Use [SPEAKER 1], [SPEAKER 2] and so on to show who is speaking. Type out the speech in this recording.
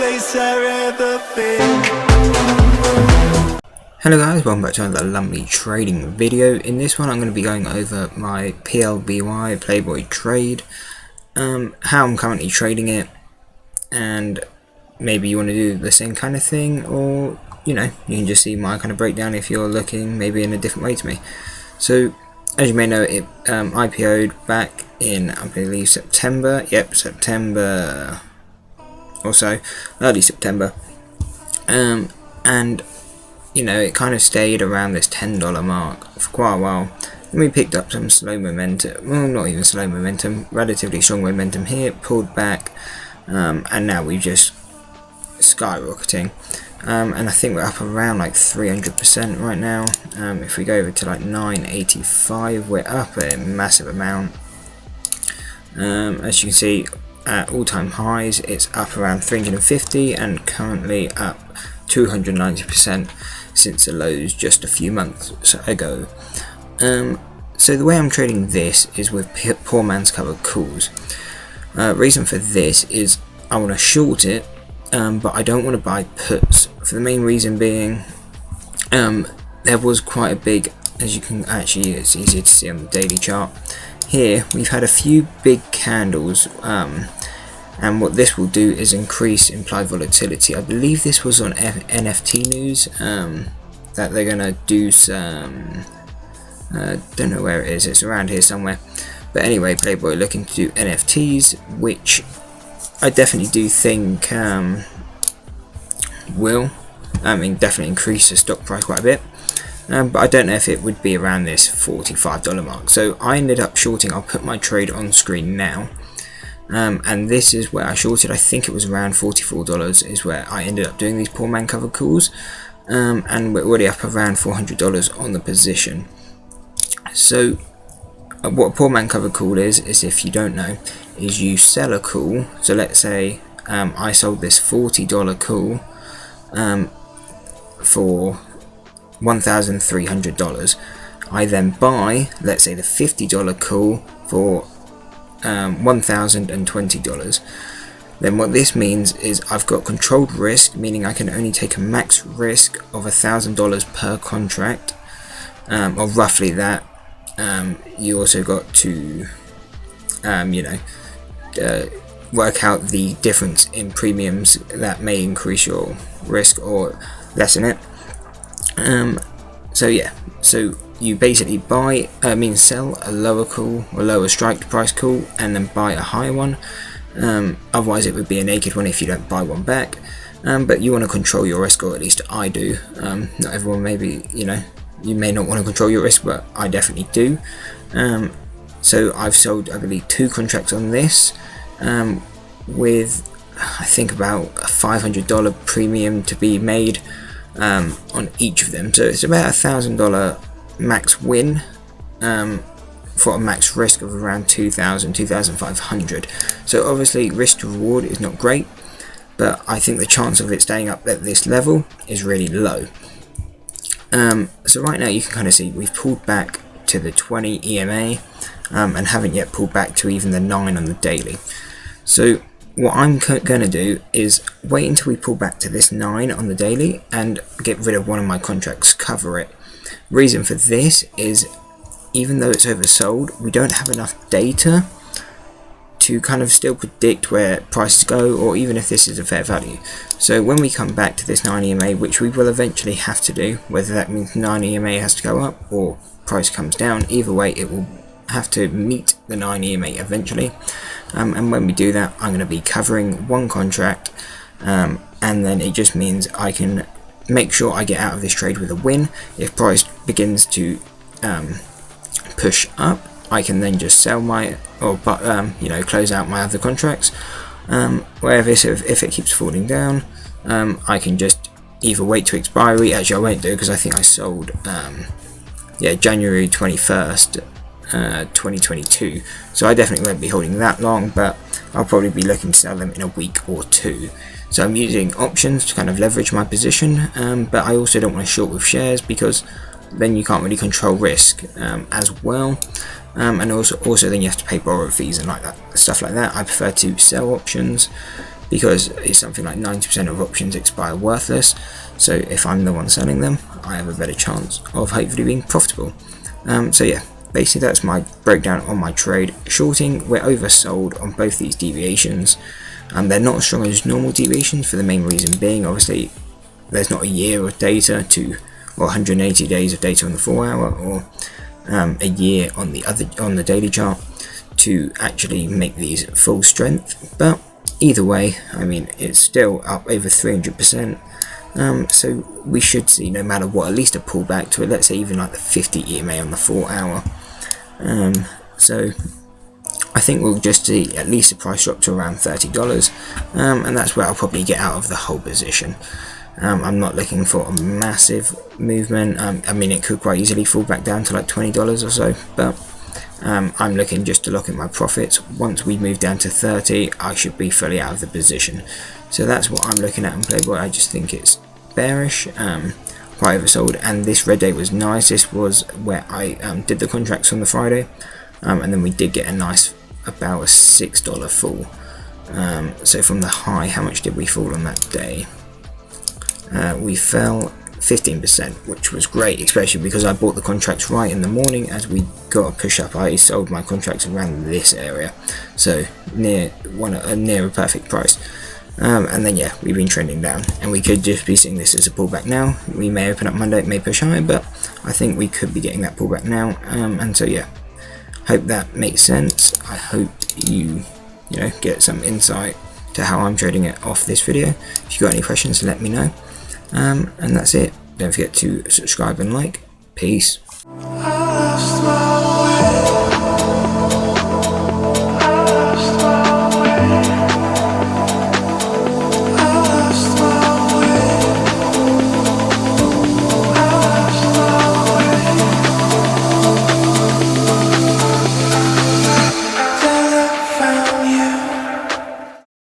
[SPEAKER 1] place I've ever been.
[SPEAKER 2] Hello guys, welcome back to another lovely trading video. In this one I'm going to be going over my PLBY PLAYBOY trade, how I'm currently trading it, and maybe you want to do the same kind of thing, or you can just see my kind of breakdown if you're looking maybe in a different way to me. So as you may know, it IPO'd back in, I believe, September. Yep, September or so, early September. And it kind of stayed around this $10 mark for quite a while. Then we picked up some slow momentum, well, not even slow momentum, relatively strong momentum here, pulled back, and now we're just skyrocketing. And I think we're up around like 300% right now. If we go over to like 985, we're up a massive amount. As you can see, at all-time highs, it's up around 350 and currently up 290% since the lows just a few months ago. So the way I'm trading this is with poor man's covered calls. Reason for this is I want to short it, but I don't want to buy puts, for the main reason being there was quite a big, as you can actually, it's easier to see on the daily chart here, we've had a few big candles, and what this will do is increase implied volatility. I believe this was on NFT news, that they're gonna do some, don't know where it is, it's around here somewhere, but anyway, PLAYBOY looking to do NFTs, which I definitely do think will, definitely increase the stock price quite a bit, but I don't know if it would be around this $45 mark. So I ended up shorting, I'll put my trade on screen now, and this is where I shorted. I think it was around $44 is where I ended up doing these poor man covered calls, and we're already up around $400 on the position. So what a poor man covered call is if you don't know, is you sell a call. So let's say I sold this $40 call for $1,300. I then buy, let's say, the $50 call for $1,020. Then what this means is I've got controlled risk, meaning I can only take a max risk of $1,000 per contract, or roughly that. You also got to work out the difference in premiums that may increase your risk or lessen it. So yeah, so you basically buy, sell a lower call or lower strike price call and then buy a higher one. Otherwise it would be a naked one if you don't buy one back. But you want to control your risk, or at least I do. Not everyone, maybe, you may not want to control your risk, but I definitely do. So I've sold, I believe, 2 contracts on this, with I think about a $500 premium to be made on each of them. So it's about $1,000 max win, for a max risk of around 2,500. So obviously risk to reward is not great, but I think the chance of it staying up at this level is really low. So right now you can kind of see we've pulled back to the 20 EMA, and haven't yet pulled back to even the 9 on the daily. So what I'm going to do is wait until we pull back to this 9 on the daily and get rid of one of my contracts, cover it. Reason for this is, even though it's oversold, we don't have enough data to kind of still predict where prices go, or even if this is a fair value. So when we come back to this 9 EMA, which we will eventually have to do, whether that means 9 EMA has to go up or price comes down, either way it will have to meet the 9 EMA eventually. And when we do that, I'm going to be covering one contract, and then it just means I can make sure I get out of this trade with a win. If price begins to push up, I can then just sell my, or close out my other contracts. Wherever if it keeps falling down, I can just either wait to expiry. Actually, I won't do, because I think I sold January 21st 2022, so I definitely won't be holding that long, but I'll probably be looking to sell them in a week or 2. So I'm using options to kind of leverage my position, but I also don't want to short with shares, because then you can't really control risk as well, and also then you have to pay borrow fees and stuff like that. I prefer to sell options because it's something like 90% of options expire worthless. So if I'm the one selling them, I have a better chance of hopefully being profitable. So yeah, basically that's my breakdown on my trade. Shorting, we're oversold on both these deviations. They're not as strong as normal deviations, for the main reason being, obviously, there's not a year of data or 180 days of data on the 4 hour, or a year on the daily chart to actually make these full strength. But either way, I mean, it's still up over 300%. So we should see, no matter what, at least a pullback to it. Let's say even like the 50 EMA on the 4 hour. So I think we'll just see at least the price drop to around $30, and that's where I'll probably get out of the whole position. I'm not looking for a massive movement. I mean, it could quite easily fall back down to like $20 or so, but I'm looking just to lock in my profits. Once we move down to 30, I should be fully out of the position. So that's what I'm looking at in PLAYBOY. I just think it's bearish, quite oversold, and this red day was nice. This was where I did the contracts on the Friday, and then we did get a nice, about a $6 fall. So from the high, how much did we fall on that day? We fell 15%, which was great, especially because I bought the contracts right in the morning. As we got a push up, I sold my contracts around this area, so near a perfect price. And then yeah, we've been trending down, and we could just be seeing this as a pullback now. We may open up Monday, it may push higher, but I think we could be getting that pullback now. And so yeah, hope that makes sense. I hope you get some insight to how I'm trading it off this video. If you got any questions, let me know. And that's it. Don't forget to subscribe and like. Peace.